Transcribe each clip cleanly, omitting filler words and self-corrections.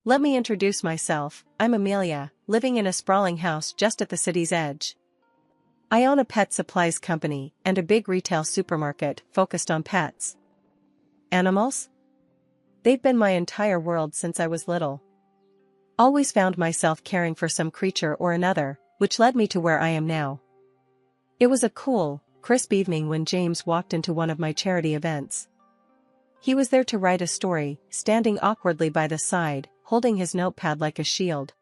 Let me introduce myself, I'm Amelia, living in a sprawling house just at the city's edge. I own a pet supplies company and a big retail supermarket focused on pets. Animals? They've been my entire world since I was little. Always found myself caring for some creature or another, which led me to where I am now. It was a cool, crisp evening when James walked into one of my charity events. He was there to write a story, standing awkwardly by the side, holding his notepad like a shield.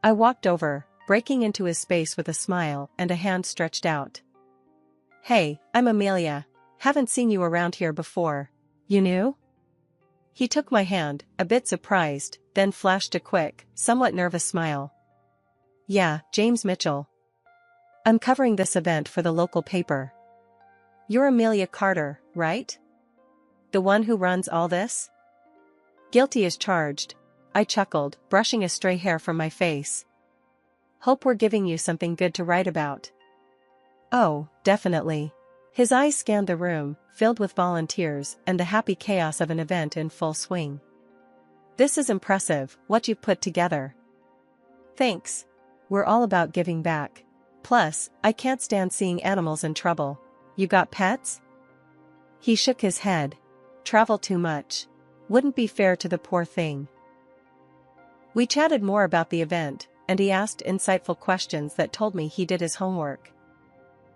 I walked over, breaking into his space with a smile and a hand stretched out. "Hey, I'm Amelia. Haven't seen you around here before. You new?" He took my hand, a bit surprised, then flashed a quick, somewhat nervous smile. "Yeah, James Mitchell. I'm covering this event for the local paper." "You're Amelia Carter, right? The one who runs all this?" "Guilty as charged," I chuckled, brushing a stray hair from my face. "Hope we're giving you something good to write about." "Oh, definitely." His eyes scanned the room, filled with volunteers and the happy chaos of an event in full swing. "This is impressive, what you've put together." "Thanks. We're all about giving back. Plus, I can't stand seeing animals in trouble. You got pets?" He shook his head. "Travel too much. Wouldn't be fair to the poor thing." We chatted more about the event, and he asked insightful questions that told me he did his homework.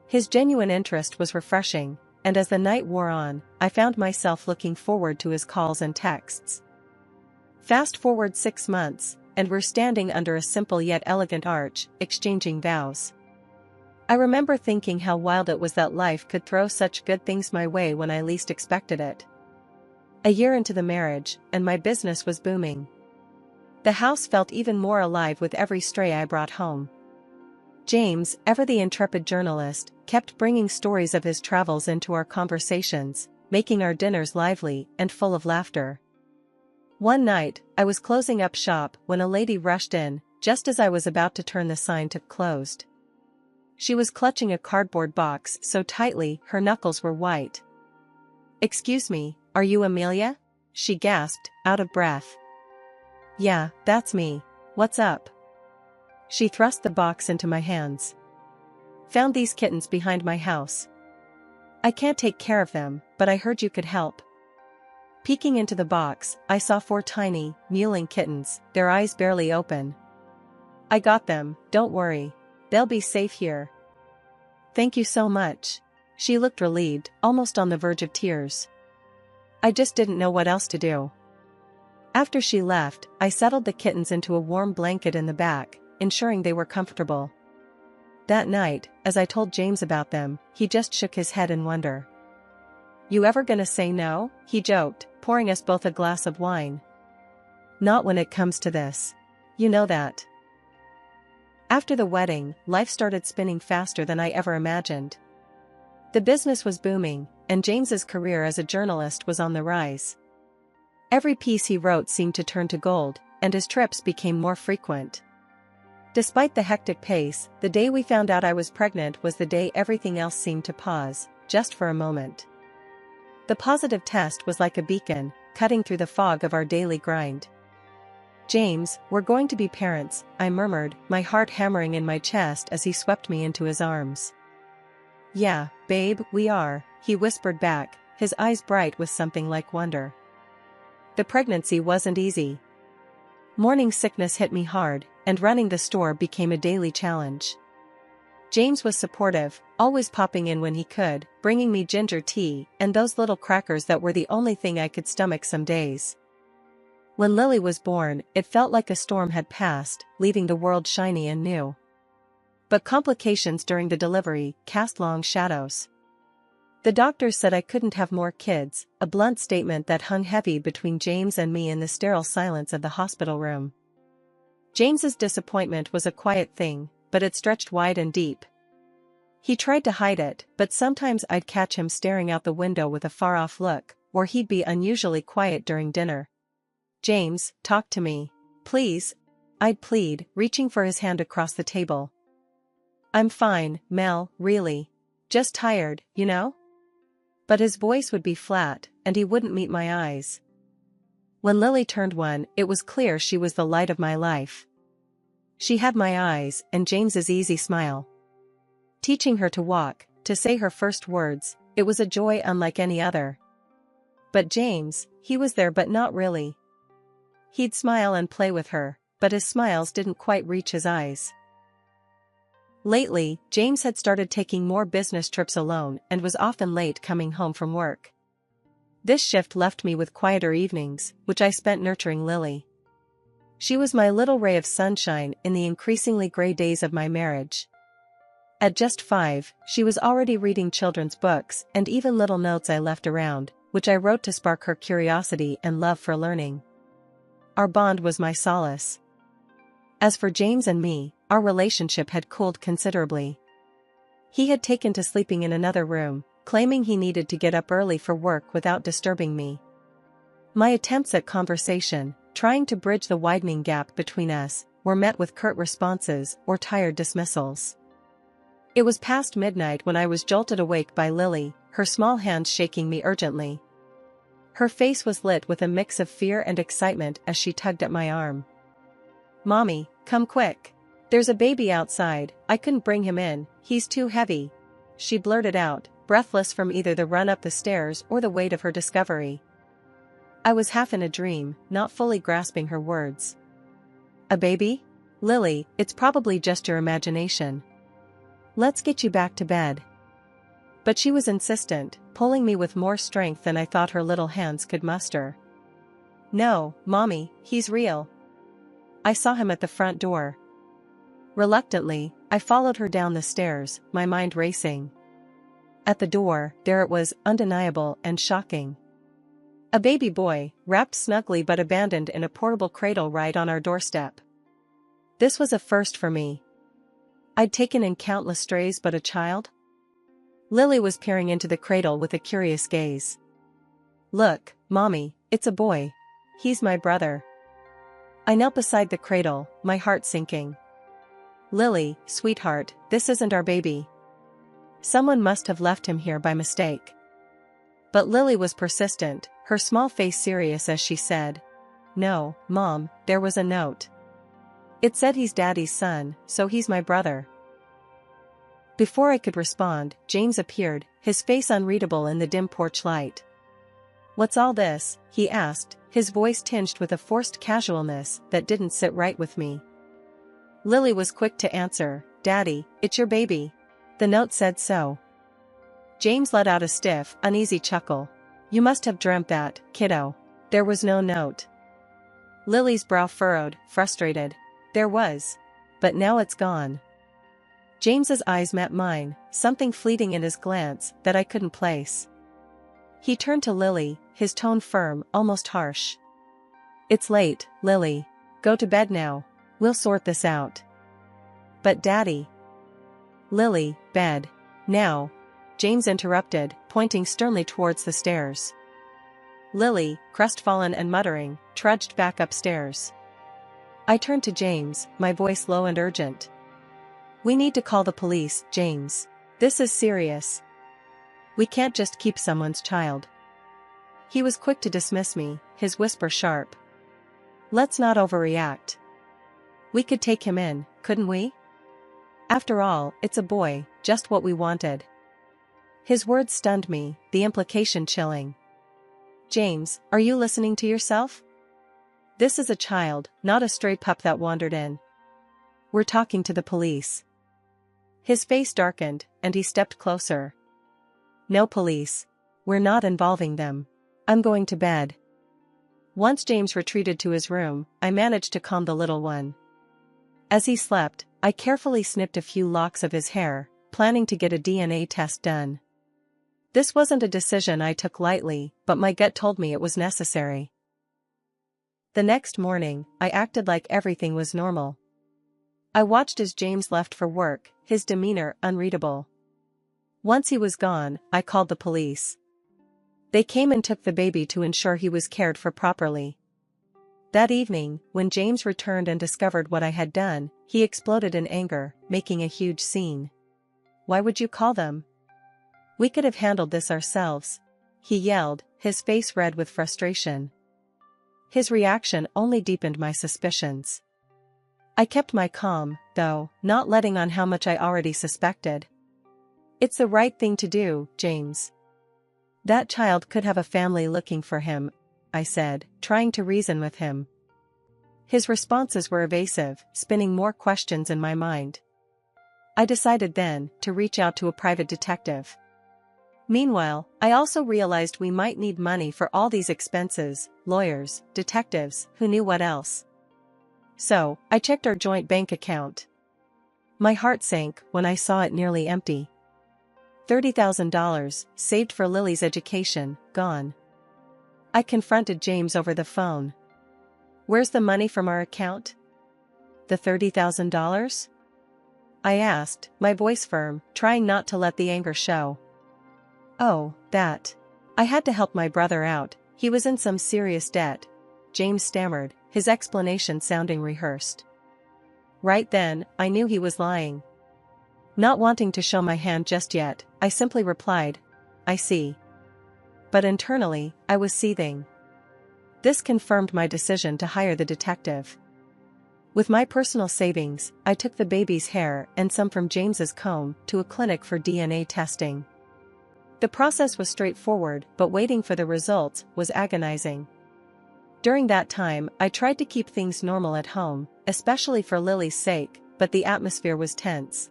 His genuine interest was refreshing, and as the night wore on, I found myself looking forward to his calls and texts. Fast forward 6 months, and we're standing under a simple yet elegant arch, exchanging vows. I remember thinking how wild it was that life could throw such good things my way when I least expected it. A year into the marriage, and my business was booming. The house felt even more alive with every stray I brought home. James, ever the intrepid journalist, kept bringing stories of his travels into our conversations, making our dinners lively and full of laughter. One night, I was closing up shop when a lady rushed in, just as I was about to turn the sign to "closed." She was clutching a cardboard box so tightly her knuckles were white. "Excuse me, are you Amelia?" she gasped, out of breath. "Yeah, that's me. What's up?" She thrust the box into my hands. "Found these kittens behind my house. I can't take care of them, but I heard you could help." Peeking into the box, I saw 4 tiny, mewling kittens, their eyes barely open. "I got them, don't worry. They'll be safe here." "Thank you so much." She looked relieved, almost on the verge of tears. "I just didn't know what else to do." After she left, I settled the kittens into a warm blanket in the back, ensuring they were comfortable. That night, as I told James about them, he just shook his head in wonder. "You ever gonna say no?" he joked, pouring us both a glass of wine. "Not when it comes to this. You know that." After the wedding, life started spinning faster than I ever imagined. The business was booming, and James's career as a journalist was on the rise. Every piece he wrote seemed to turn to gold, and his trips became more frequent. Despite the hectic pace, the day we found out I was pregnant was the day everything else seemed to pause, just for a moment. The positive test was like a beacon, cutting through the fog of our daily grind. "James, we're going to be parents," I murmured, my heart hammering in my chest as he swept me into his arms. "Yeah, babe, we are," he whispered back, his eyes bright with something like wonder. The pregnancy wasn't easy. Morning sickness hit me hard, and running the store became a daily challenge. James was supportive, always popping in when he could, bringing me ginger tea and those little crackers that were the only thing I could stomach some days. When Lily was born, it felt like a storm had passed, leaving the world shiny and new. But complications during the delivery cast long shadows. The doctors said I couldn't have more kids, a blunt statement that hung heavy between James and me in the sterile silence of the hospital room. James's disappointment was a quiet thing, but it stretched wide and deep. He tried to hide it, but sometimes I'd catch him staring out the window with a far-off look, or he'd be unusually quiet during dinner. "James, talk to me. Please," I'd plead, reaching for his hand across the table. "I'm fine, Mel, really. Just tired, you know?" But his voice would be flat, and he wouldn't meet my eyes. When Lily turned 1, it was clear she was the light of my life. She had my eyes and James's easy smile. Teaching her to walk, to say her first words, it was a joy unlike any other. But James, he was there but not really. He'd smile and play with her, but his smiles didn't quite reach his eyes. Lately, James had started taking more business trips alone and was often late coming home from work. This shift left me with quieter evenings, which I spent nurturing Lily. She was my little ray of sunshine in the increasingly gray days of my marriage. At just 5, she was already reading children's books and even little notes I left around, which I wrote to spark her curiosity and love for learning. Our bond was my solace. As for James and me, our relationship had cooled considerably. He had taken to sleeping in another room, claiming he needed to get up early for work without disturbing me. My attempts at conversation, trying to bridge the widening gap between us, were met with curt responses or tired dismissals. It was past midnight when I was jolted awake by Lily, her small hands shaking me urgently. Her face was lit with a mix of fear and excitement as she tugged at my arm. "Mommy, come quick. There's a baby outside, I couldn't bring him in, he's too heavy," she blurted out, breathless from either the run up the stairs or the weight of her discovery. I was half in a dream, not fully grasping her words. "A baby? Lily, it's probably just your imagination. Let's get you back to bed." But she was insistent, pulling me with more strength than I thought her little hands could muster. "No, Mommy, he's real. I saw him at the front door." Reluctantly, I followed her down the stairs, my mind racing. At the door, there it was, undeniable and shocking. A baby boy, wrapped snugly but abandoned in a portable cradle right on our doorstep. This was a first for me. I'd taken in countless strays, but a child? Lily was peering into the cradle with a curious gaze. "Look, Mommy, it's a boy. He's my brother." I knelt beside the cradle, my heart sinking. "Lily, sweetheart, this isn't our baby. Someone must have left him here by mistake." But Lily was persistent, her small face serious as she said, "No, Mom, there was a note. It said he's Daddy's son, so he's my brother." Before I could respond, James appeared, his face unreadable in the dim porch light. "What's all this?" he asked, his voice tinged with a forced casualness that didn't sit right with me. Lily was quick to answer, "Daddy, it's your baby. The note said so." James let out a stiff, uneasy chuckle. "You must have dreamt that, kiddo. There was no note." Lily's brow furrowed, frustrated. "There was. But now it's gone." James's eyes met mine, something fleeting in his glance that I couldn't place. He turned to Lily, his tone firm, almost harsh. "It's late, Lily. Go to bed now. We'll sort this out." "But Daddy." "Lily, bed. Now," James interrupted, pointing sternly towards the stairs. Lily, crestfallen and muttering, trudged back upstairs. I turned to James, my voice low and urgent. "We need to call the police, James. This is serious. We can't just keep someone's child." He was quick to dismiss me, his whisper sharp. "Let's not overreact. We could take him in, couldn't we? After all, it's a boy, just what we wanted." His words stunned me, the implication chilling. "James, are you listening to yourself? This is a child, not a stray pup that wandered in. We're talking to the police." His face darkened, and he stepped closer. "No police. We're not involving them. I'm going to bed." Once James retreated to his room, I managed to calm the little one. As he slept, I carefully snipped a few locks of his hair, planning to get a DNA test done. This wasn't a decision I took lightly, but my gut told me it was necessary. The next morning, I acted like everything was normal. I watched as James left for work, his demeanor unreadable. Once he was gone, I called the police. They came and took the baby to ensure he was cared for properly. That evening, when James returned and discovered what I had done, he exploded in anger, making a huge scene. "Why would you call them? We could have handled this ourselves," he yelled, his face red with frustration. His reaction only deepened my suspicions. I kept my calm, though, not letting on how much I already suspected. "It's the right thing to do, James. That child could have a family looking for him," I said, trying to reason with him. His responses were evasive, spinning more questions in my mind. I decided then to reach out to a private detective. Meanwhile, I also realized we might need money for all these expenses: lawyers, detectives, who knew what else. So, I checked our joint bank account. My heart sank when I saw it nearly empty. $30,000, saved for Lily's education, gone. I confronted James over the phone. "Where's the money from our account?" "The $30,000? I asked, my voice firm, trying not to let the anger show. "Oh, that. I had to help my brother out, he was in some serious debt," James stammered, his explanation sounding rehearsed. Right then, I knew he was lying. Not wanting to show my hand just yet, I simply replied, "I see." But internally, I was seething. This confirmed my decision to hire the detective. With my personal savings, I took the baby's hair and some from James's comb to a clinic for DNA testing. The process was straightforward, but waiting for the results was agonizing. During that time, I tried to keep things normal at home, especially for Lily's sake, but the atmosphere was tense.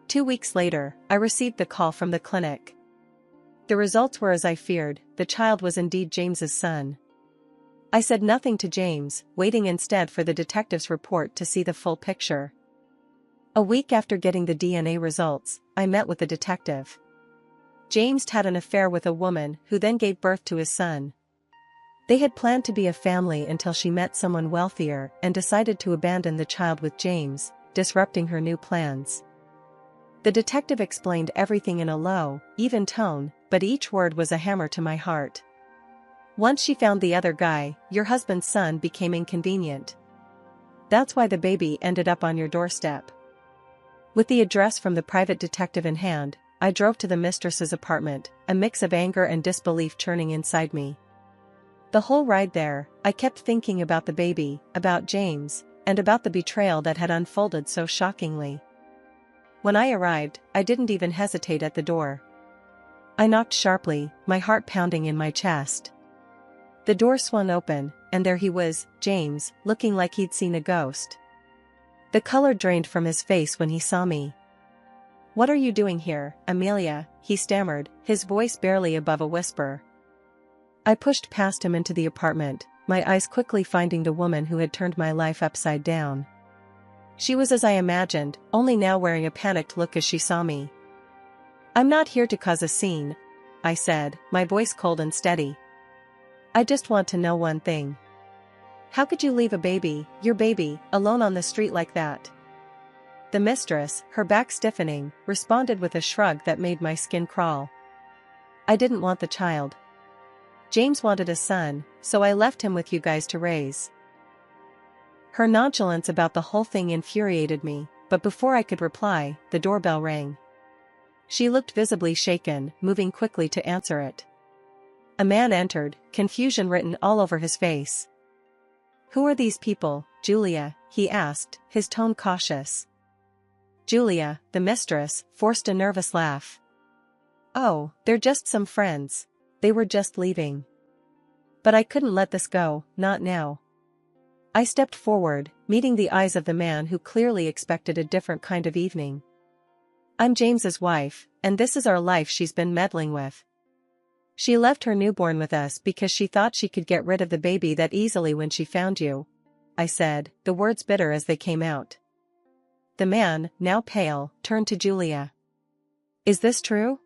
2 weeks later, I received the call from the clinic. The results were as I feared, the child was indeed James's son. I said nothing to James, waiting instead for the detective's report to see the full picture. A week after getting the DNA results, I met with the detective. James had an affair with a woman who then gave birth to his son. They had planned to be a family until she met someone wealthier and decided to abandon the child with James, disrupting her new plans. The detective explained everything in a low, even tone, but each word was a hammer to my heart. "Once she found the other guy, your husband's son became inconvenient. That's why the baby ended up on your doorstep." With the address from the private detective in hand, I drove to the mistress's apartment, a mix of anger and disbelief churning inside me. The whole ride there, I kept thinking about the baby, about James, and about the betrayal that had unfolded so shockingly. When I arrived, I didn't even hesitate at the door. I knocked sharply, my heart pounding in my chest. The door swung open, and there he was, James, looking like he'd seen a ghost. The color drained from his face when he saw me. "What are you doing here, Amelia?" he stammered, his voice barely above a whisper. I pushed past him into the apartment, my eyes quickly finding the woman who had turned my life upside down. She was as I imagined, only now wearing a panicked look as she saw me. "I'm not here to cause a scene," I said, my voice cold and steady. "I just want to know one thing. How could you leave a baby, your baby, alone on the street like that?" The mistress, her back stiffening, responded with a shrug that made my skin crawl. "I didn't want the child. James wanted a son, so I left him with you guys to raise." Her nonchalance about the whole thing infuriated me, but before I could reply, the doorbell rang. She looked visibly shaken, moving quickly to answer it. A man entered, confusion written all over his face. "Who are these people, Julia?" he asked, his tone cautious. Julia, the mistress, forced a nervous laugh. "Oh, they're just some friends. They were just leaving." But I couldn't let this go, not now. I stepped forward, meeting the eyes of the man who clearly expected a different kind of evening. "I'm James's wife, and this is our life she's been meddling with. She left her newborn with us because she thought she could get rid of the baby that easily when she found you," I said, the words bitter as they came out. The man, now pale, turned to Julia. "Is this true?"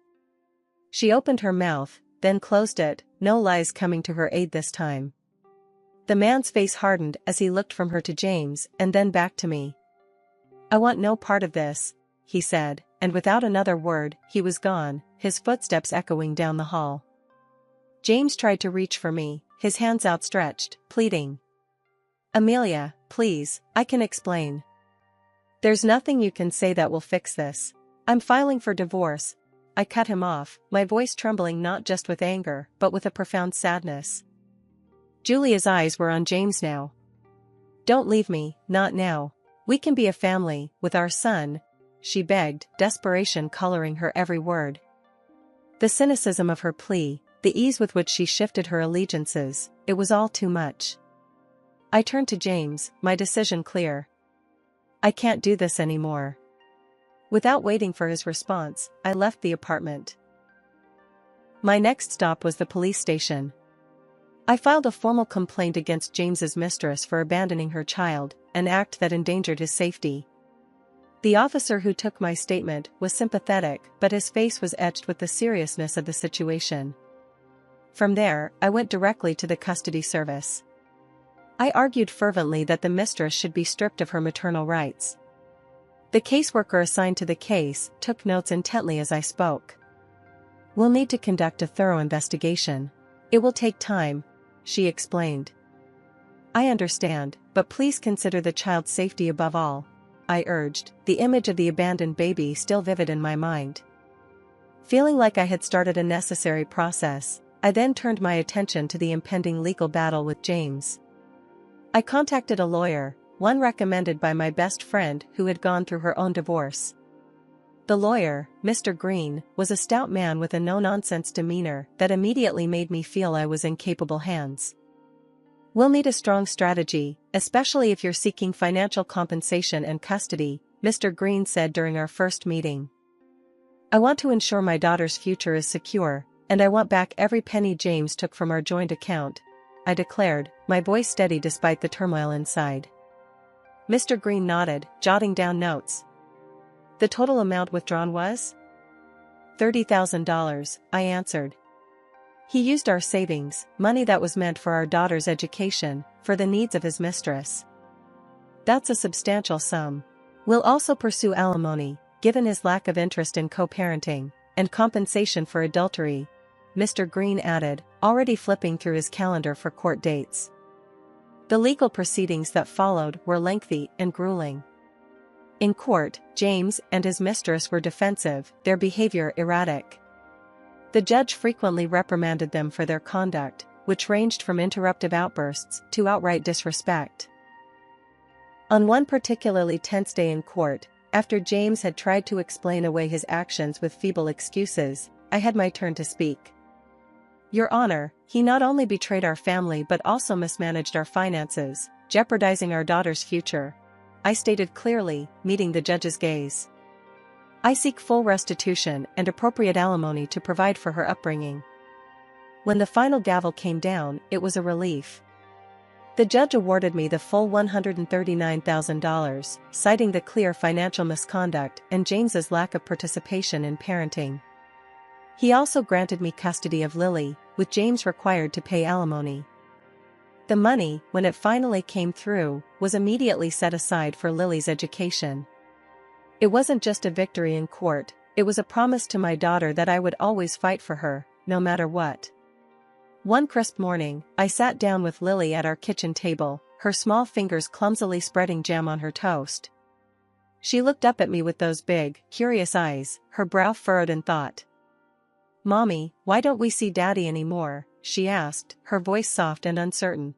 She opened her mouth, then closed it, no lies coming to her aid this time. The man's face hardened as he looked from her to James and then back to me. "I want no part of this," he said, and without another word, he was gone, his footsteps echoing down the hall. James tried to reach for me, his hands outstretched, pleading. "Amelia, please, I can explain. There's nothing you can say that will fix this. I'm filing for divorce." I cut him off, my voice trembling not just with anger but with a profound sadness. Julia's eyes were on James now. "Don't leave me, not now. We can be a family, with our son," she begged, desperation coloring her every word. The cynicism of her plea, the ease with which she shifted her allegiances, it was all too much. I turned to James, my decision clear. "I can't do this anymore." Without waiting for his response, I left the apartment. My next stop was the police station. I filed a formal complaint against James's mistress for abandoning her child, an act that endangered his safety. The officer who took my statement was sympathetic, but his face was etched with the seriousness of the situation. From there, I went directly to the custody service. I argued fervently that the mistress should be stripped of her maternal rights. The caseworker assigned to the case took notes intently as I spoke. "We'll need to conduct a thorough investigation. It will take time," she explained. "I understand, but please consider the child's safety above all," I urged, the image of the abandoned baby still vivid in my mind. Feeling like I had started a necessary process, I then turned my attention to the impending legal battle with James. I contacted a lawyer, one recommended by my best friend who had gone through her own divorce. The lawyer, Mr. Green, was a stout man with a no-nonsense demeanor that immediately made me feel I was in capable hands. "We'll need a strong strategy, especially if you're seeking financial compensation and custody," Mr. Green said during our first meeting. "I want to ensure my daughter's future is secure, and I want back every penny James took from our joint account," I declared, my voice steady despite the turmoil inside. Mr. Green nodded, jotting down notes. "The total amount withdrawn was $30,000, I answered. "He used our savings, money that was meant for our daughter's education, for the needs of his mistress." "That's a substantial sum. We'll also pursue alimony, given his lack of interest in co-parenting, and compensation for adultery," Mr. Green added, already flipping through his calendar for court dates. The legal proceedings that followed were lengthy and grueling. In court, James and his mistress were defensive, their behavior erratic. The judge frequently reprimanded them for their conduct, which ranged from interruptive outbursts to outright disrespect. On one particularly tense day in court, after James had tried to explain away his actions with feeble excuses, I had my turn to speak. "Your Honor, he not only betrayed our family but also mismanaged our finances, jeopardizing our daughter's future," I stated clearly, meeting the judge's gaze. "I seek full restitution and appropriate alimony to provide for her upbringing." When the final gavel came down, it was a relief. The judge awarded me the full $139,000, citing the clear financial misconduct and James's lack of participation in parenting. He also granted me custody of Lily, with James required to pay alimony. The money, when it finally came through, was immediately set aside for Lily's education. It wasn't just a victory in court, it was a promise to my daughter that I would always fight for her, no matter what. One crisp morning, I sat down with Lily at our kitchen table, her small fingers clumsily spreading jam on her toast. She looked up at me with those big, curious eyes, her brow furrowed in thought. "Mommy, why don't we see Daddy anymore?" she asked, her voice soft and uncertain.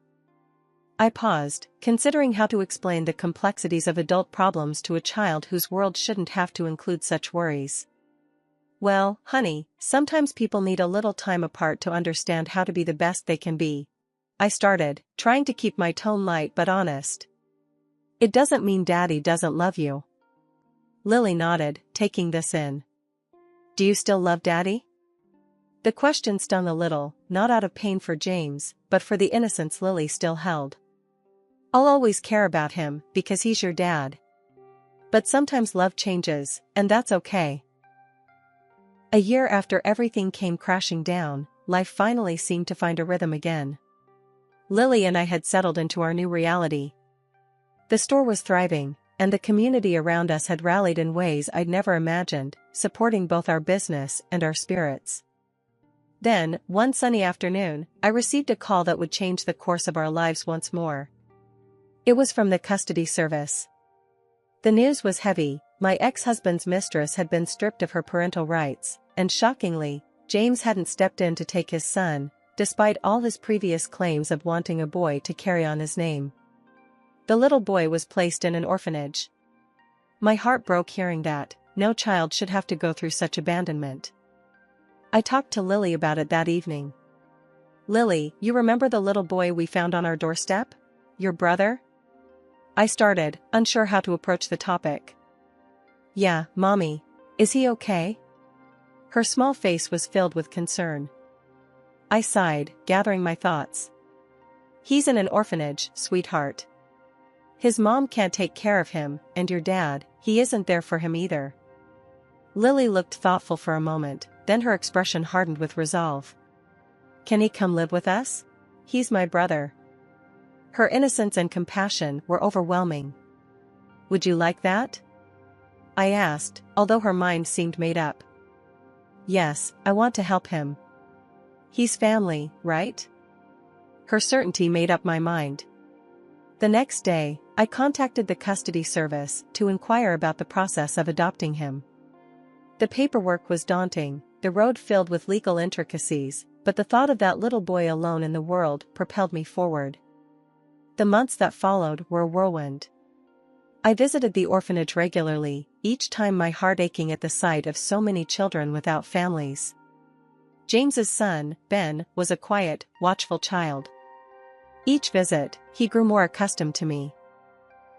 I paused, considering how to explain the complexities of adult problems to a child whose world shouldn't have to include such worries. "Well, honey, sometimes people need a little time apart to understand how to be the best they can be," I started, trying to keep my tone light but honest. "It doesn't mean Daddy doesn't love you." Lily nodded, taking this in. "Do you still love Daddy?" The question stung a little, not out of pain for James, but for the innocence Lily still held. "I'll always care about him, because he's your dad. But sometimes love changes, and that's okay." A year after everything came crashing down, life finally seemed to find a rhythm again. Lily and I had settled into our new reality. The store was thriving, and the community around us had rallied in ways I'd never imagined, supporting both our business and our spirits. Then, one sunny afternoon, I received a call that would change the course of our lives once more. It was from the custody service. The news was heavy. My ex-husband's mistress had been stripped of her parental rights, and shockingly, James hadn't stepped in to take his son, despite all his previous claims of wanting a boy to carry on his name. The little boy was placed in an orphanage. My heart broke hearing that. No child should have to go through such abandonment. I talked to Lily about it that evening. "Lily, you remember the little boy we found on our doorstep? Your brother?" I started, unsure how to approach the topic. "Yeah, Mommy. Is he okay?" Her small face was filled with concern. I sighed, gathering my thoughts. "He's in an orphanage, sweetheart. His mom can't take care of him, and your dad, he isn't there for him either." Lily looked thoughtful for a moment, then her expression hardened with resolve. "Can he come live with us? He's my brother." Her innocence and compassion were overwhelming. "Would you like that?" I asked, although her mind seemed made up. "Yes, I want to help him. He's family, right?" Her certainty made up my mind. The next day, I contacted the custody service to inquire about the process of adopting him. The paperwork was daunting, the road filled with legal intricacies, but the thought of that little boy alone in the world propelled me forward. The months that followed were a whirlwind. I visited the orphanage regularly, each time my heart aching at the sight of so many children without families. James's son, Ben, was a quiet, watchful child. Each visit, he grew more accustomed to me.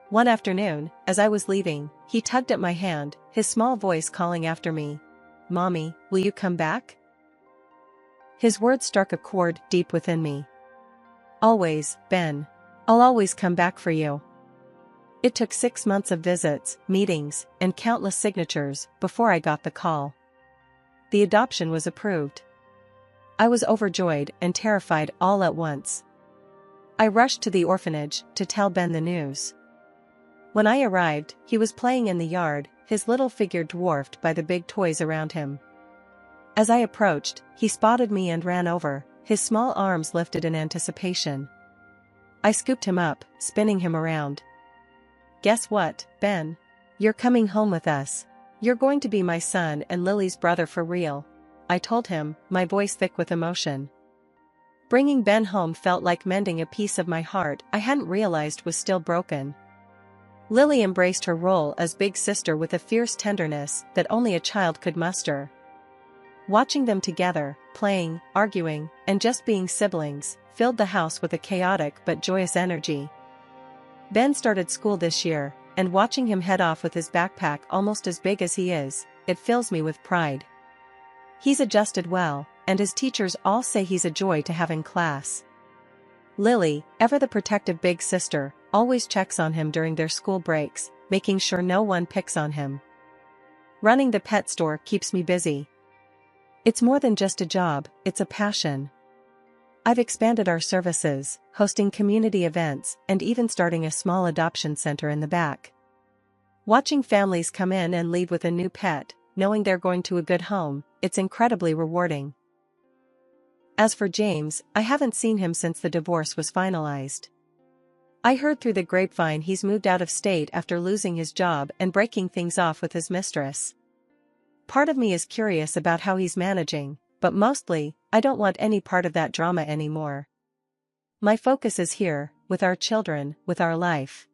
One afternoon, as I was leaving, he tugged at my hand, his small voice calling after me, "Mommy, will you come back?" His words struck a chord deep within me. "Always, Ben. I'll always come back for you." It took 6 months of visits, meetings, and countless signatures before I got the call. The adoption was approved. I was overjoyed and terrified all at once. I rushed to the orphanage to tell Ben the news. When I arrived, he was playing in the yard, his little figure dwarfed by the big toys around him. As I approached, he spotted me and ran over, his small arms lifted in anticipation. I scooped him up, spinning him around. "Guess what, Ben? You're coming home with us. You're going to be my son and Lily's brother for real," I told him, my voice thick with emotion. Bringing Ben home felt like mending a piece of my heart I hadn't realized was still broken. Lily embraced her role as big sister with a fierce tenderness that only a child could muster. Watching them together, playing, arguing, and just being siblings, filled the house with a chaotic but joyous energy. Ben started school this year, and watching him head off with his backpack almost as big as he is, it fills me with pride. He's adjusted well, and his teachers all say he's a joy to have in class. Lily, ever the protective big sister, always checks on him during their school breaks, making sure no one picks on him. Running the pet store keeps me busy. It's more than just a job, it's a passion. I've expanded our services, hosting community events, and even starting a small adoption center in the back. Watching families come in and leave with a new pet, knowing they're going to a good home, it's incredibly rewarding. As for James, I haven't seen him since the divorce was finalized. I heard through the grapevine he's moved out of state after losing his job and breaking things off with his mistress. Part of me is curious about how he's managing, but mostly, I don't want any part of that drama anymore. My focus is here, with our children, with our life.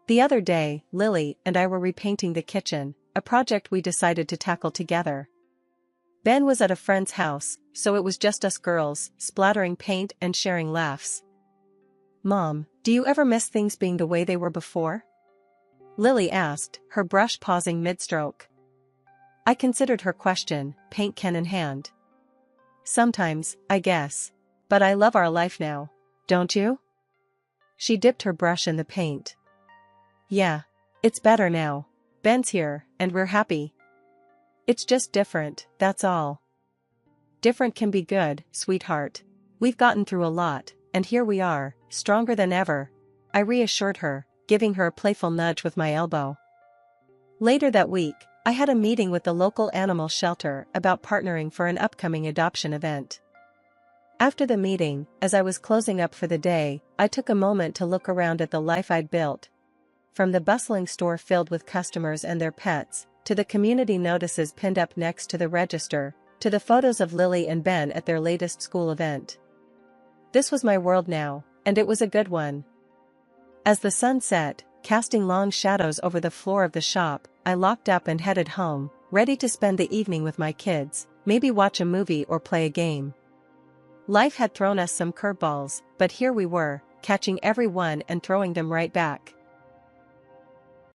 The other day, Lily and I were repainting the kitchen, a project we decided to tackle together. Ben was at a friend's house, so it was just us girls, splattering paint and sharing laughs. "Mom, do you ever miss things being the way they were before?" Lily asked, her brush pausing mid-stroke. I considered her question, paint can in hand. "Sometimes, I guess. But I love our life now. Don't you?" She dipped her brush in the paint. "Yeah. It's better now. Ben's here, and we're happy. It's just different, that's all." "Different can be good, sweetheart. We've gotten through a lot, and here we are, stronger than ever," I reassured her, giving her a playful nudge with my elbow. Later that week, I had a meeting with the local animal shelter about partnering for an upcoming adoption event. After the meeting, as I was closing up for the day, I took a moment to look around at the life I'd built. From the bustling store filled with customers and their pets, to the community notices pinned up next to the register, to the photos of Lily and Ben at their latest school event. This was my world now, and it was a good one. As the sun set, casting long shadows over the floor of the shop, I locked up and headed home, ready to spend the evening with my kids, maybe watch a movie or play a game. Life had thrown us some curveballs, but here we were, catching every one and throwing them right back.